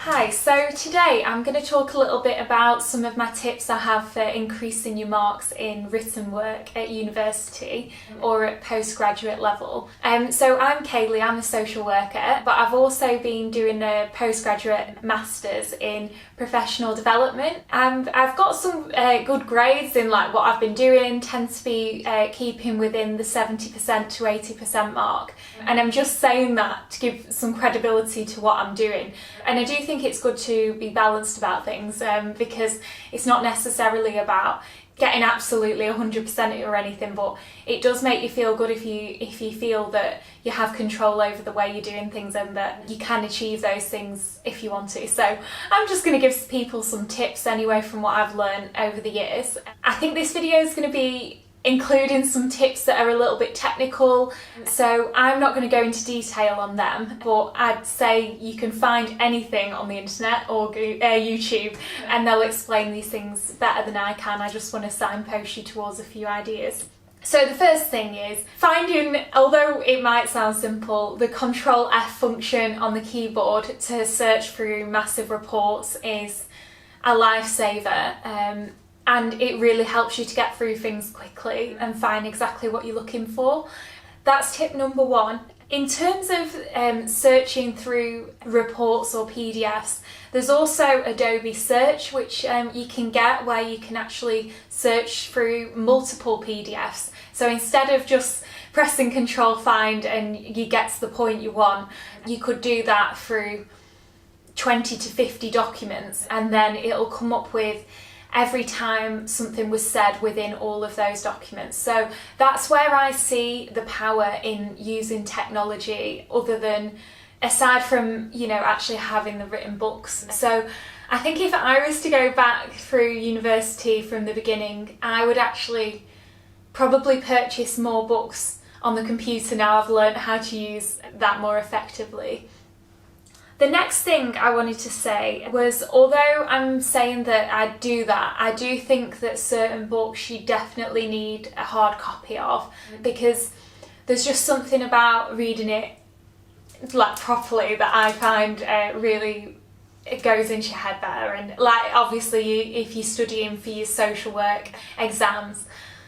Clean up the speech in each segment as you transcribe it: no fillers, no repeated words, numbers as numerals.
Hi, so today I'm going to talk a little bit about some of my tips I have for increasing your marks in written work at university or at postgraduate level. So I'm Kaylee, I'm a social worker, but I've also been doing a postgraduate masters in professional development, and I've got some good grades in like what I've been doing, tend to be keeping within the 70% to 80% mark, and I'm just saying that to give some credibility to what I'm doing. And I do think it's good to be balanced about things because it's not necessarily about getting absolutely 100% or anything, but it does make you feel good if you feel that you have control over the way you're doing things and that you can achieve those things if you want to. So I'm just going to give people some tips anyway from what I've learned over the years. I think this video is going to be including some tips that are a little bit technical, so I'm not going to go into detail on them, but I'd say you can find anything on the internet or YouTube and they'll explain these things better than I can. I just want to signpost you towards a few ideas. So the first thing is finding, although it might sound simple, the Control+F function on the keyboard to search through massive reports is a lifesaver. And it really helps you to get through things quickly and find exactly what you're looking for. That's tip number one. In terms of searching through reports or PDFs, there's also Adobe Search, which you can get where you can actually search through multiple PDFs. So instead of just pressing Control Find and you get to the point you want, you could do that through 20 to 50 documents, and then it'll come up with every time something was said within all of those documents. So that's where I see the power in using technology, other than aside from, actually having the written books. So I think if I was to go back through university from the beginning, I would actually probably purchase more books on the computer now I've learned how to use that more effectively. The next thing I wanted to say was, although I'm saying that I do that, I do think that certain books you definitely need a hard copy of, because there's just something about reading it like properly that I find really, it goes into your head better. And like obviously if you're studying for your social work exams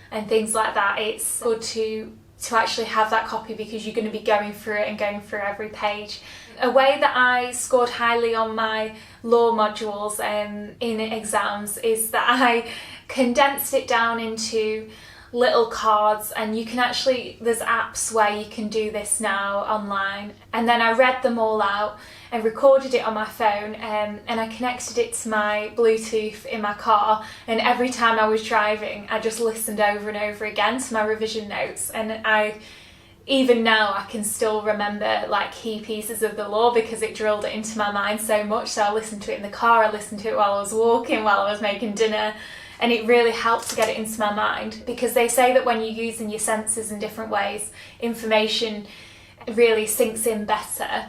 and things like that, it's good to actually have that copy because you're going to be going through it and going through every page. A way that I scored highly on my law modules in exams is that I condensed it down into little cards, and you can actually, there's apps where you can do this now online, and then I read them all out and recorded it on my phone, and I connected it to my Bluetooth in my car, and every time I was driving I just listened over and over again to my revision notes, and even now I can still remember like key pieces of the law because it drilled it into my mind so much. So I listened to it in the car, I listened to it while I was walking, while I was making dinner, and it really helped to get it into my mind, because they say that when you're using your senses in different ways, information really sinks in better.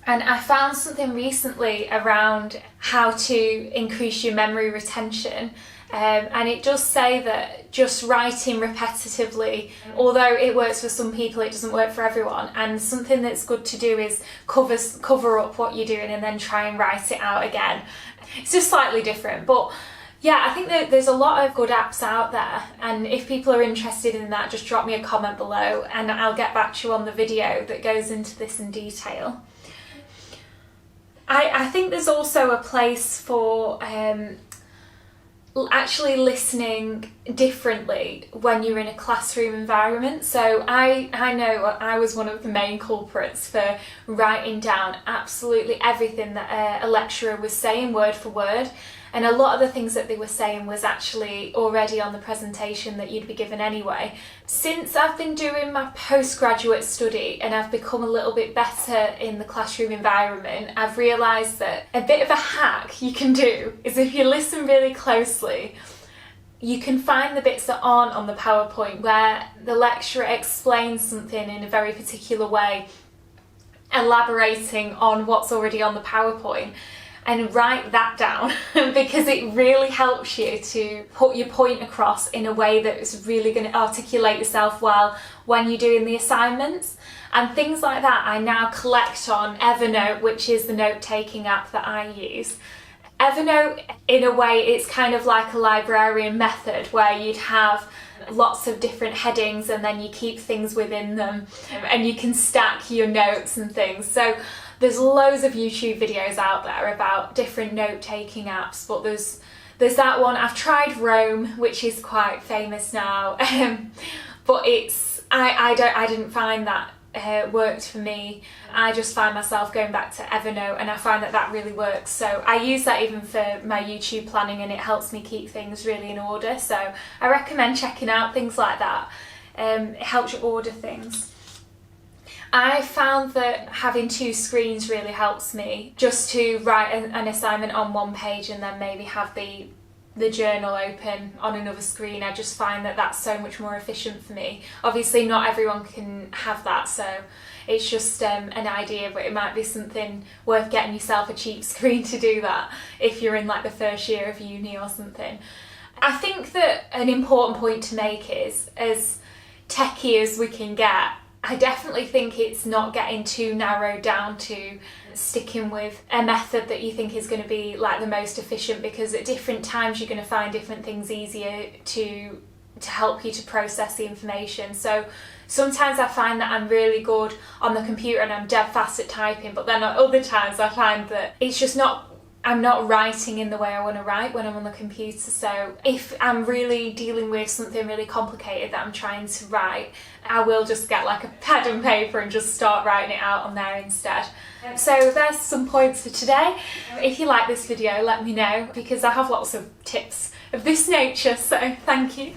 And I found something recently around how to increase your memory retention. And it does say that just writing repetitively, although it works for some people, it doesn't work for everyone. And something that's good to do is cover up what you're doing and then try and write it out again. It's just slightly different. But yeah, I think that there's a lot of good apps out there. And if people are interested in that, just drop me a comment below and I'll get back to you on the video that goes into this in detail. I think there's also a place for actually listening differently when you're in a classroom environment. So I know I was one of the main culprits for writing down absolutely everything that a lecturer was saying word for word, and a lot of the things that they were saying was actually already on the presentation that you'd be given anyway. Since I've been doing my postgraduate study and I've become a little bit better in the classroom environment, I've realised that a bit of a hack you can do is, if you listen really closely, you can find the bits that aren't on the PowerPoint where the lecturer explains something in a very particular way, elaborating on what's already on the PowerPoint. and write that down because it really helps you to put your point across in a way that is really going to articulate yourself well when you're doing the assignments. And things like that I now collect on Evernote, which is the note-taking app that I use. Evernote, in a way, it's kind of like a librarian method where you'd have lots of different headings and then you keep things within them and you can stack your notes and things. So there's loads of YouTube videos out there about different note-taking apps, but there's that one. I've tried Rome, which is quite famous now, but I didn't find that worked for me. I just find myself going back to Evernote, and I find that really works. So I use that even for my YouTube planning, and it helps me keep things really in order. So I recommend checking out things like that. It helps you order things. I found that having 2 screens really helps me, just to write an assignment on one page and then maybe have the journal open on another screen. I just find that that's so much more efficient for me. Obviously not everyone can have that, so it's just an idea, but it might be something worth getting yourself a cheap screen to do that if you're in like the first year of uni or something. I think that an important point to make is, as techie as we can get, I definitely think it's not getting too narrowed down to sticking with a method that you think is going to be like the most efficient, because at different times you're going to find different things easier to help you to process the information. So sometimes I find that I'm really good on the computer and I'm dead fast at typing, but then at other times I find that it's just I'm not writing in the way I want to write when I'm on the computer. So if I'm really dealing with something really complicated that I'm trying to write, I will just get like a pad and paper and just start writing it out on there instead. So there's some points for today. If you like this video, let me know, because I have lots of tips of this nature, so thank you.